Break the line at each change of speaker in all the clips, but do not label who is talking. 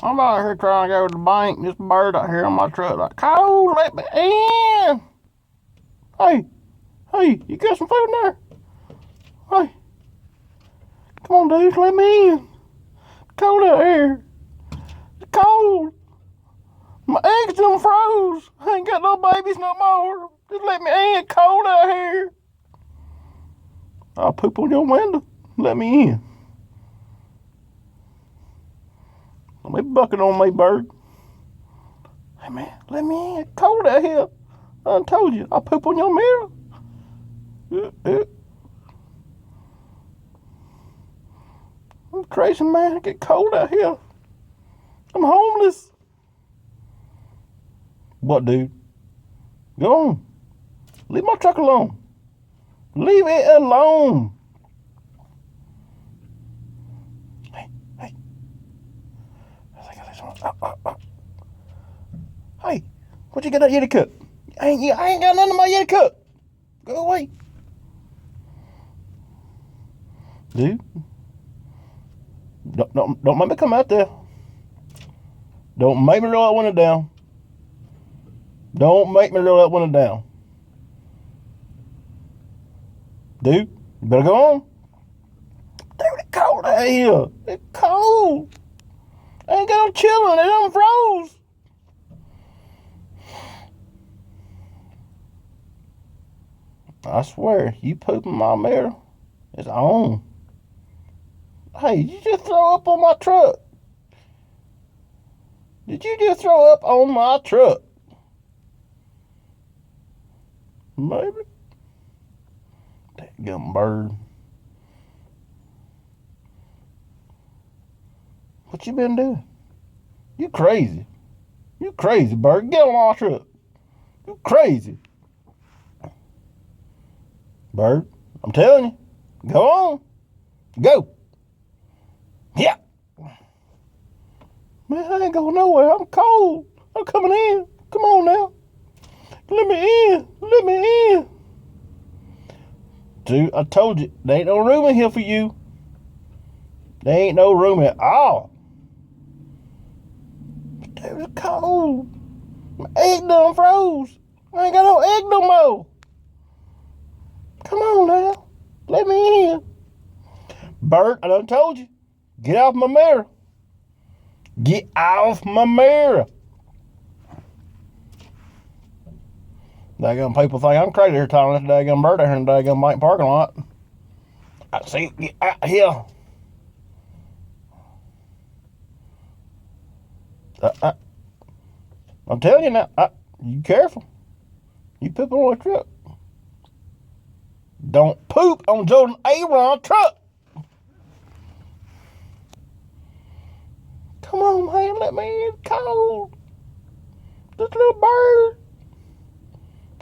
I'm out here trying to go to the bank. This bird out here on my truck like, cold, let me in. Hey, you got some food in there? Hey, come on, dude, let me in. It's cold out here. It's cold. My eggs done froze. I ain't got no babies no more. Just let me in. It's cold out here. I'll poop on your window. Let me in. Don't be bucking on me, bird. Hey, man, let me in. It's cold out here. I done told you. I'll poop on your mirror. I'm crazy, man. It get cold out here. I'm homeless. What, dude? Go on. Leave my truck alone. Leave it alone. Hey. I think I this Hey, what you got that Yeti cup? I ain't got none of my Yeti cup. Go away. Dude. Don't make me come out there. Don't make me roll that window down. Don't make me roll that window down. Dude, you better go on. Dude, it's cold out here. It's cold. I ain't got no children. They done froze. I swear, you pooping my mirror, it's on. Hey, did you just throw up on my truck? Did you just throw up on my truck? Maybe. That gum bird. What you been doing? You crazy. You crazy, bird. Get on my truck. You crazy. Bird, I'm telling you. Go on. Go. Yeah. Man, I ain't going nowhere. I'm cold. I'm coming in. Come on now. Let me in. Let me in. Dude, I told you, there ain't no room in here for you. There ain't no room at all. Dude, it's cold. My egg done froze. I ain't got no egg no more. Come on now. Let me in. Bert, I done told you. Get off my mirror. Get off my mirror. Daggum people think I'm crazy here telling this daggum bird out here in the daggum bank parking lot. I see, get out here. I'm telling you now, you careful. You poop on a truck. Don't poop on Jordan Aaron truck. Come on, man, let me in. Cold. This little bird.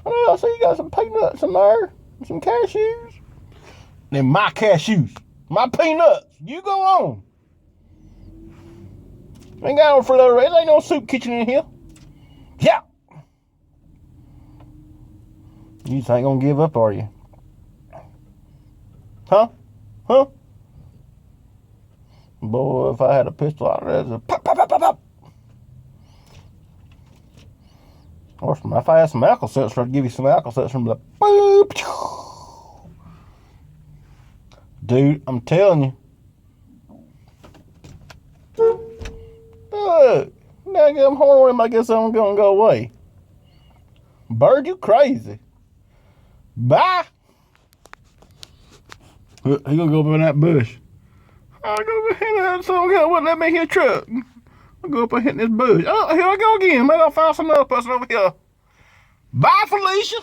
I know, I see you got some peanuts in there. Some cashews. Then my cashews. My peanuts. You go on. Ain't got no refrigerator. There ain't no soup kitchen in here. Yeah. You just ain't gonna give up, are you? Huh? Boy, if I had a pistol out there, it'd pop, pop, pop, pop, pop. Or if I had some Alka-Seltzer, I'd give you some Alka-Seltzer and be like, boop. Dude, I'm telling you. Look, now I'm horny, I guess I'm gonna go away. Bird, you crazy. Bye. He gonna go up in that bush. I'll go up and hit that song. Wouldn't let me hit a truck. I'll go up and hit this bush. Oh, here I go again. Maybe I'll find some other person over here. Bye, Felicia.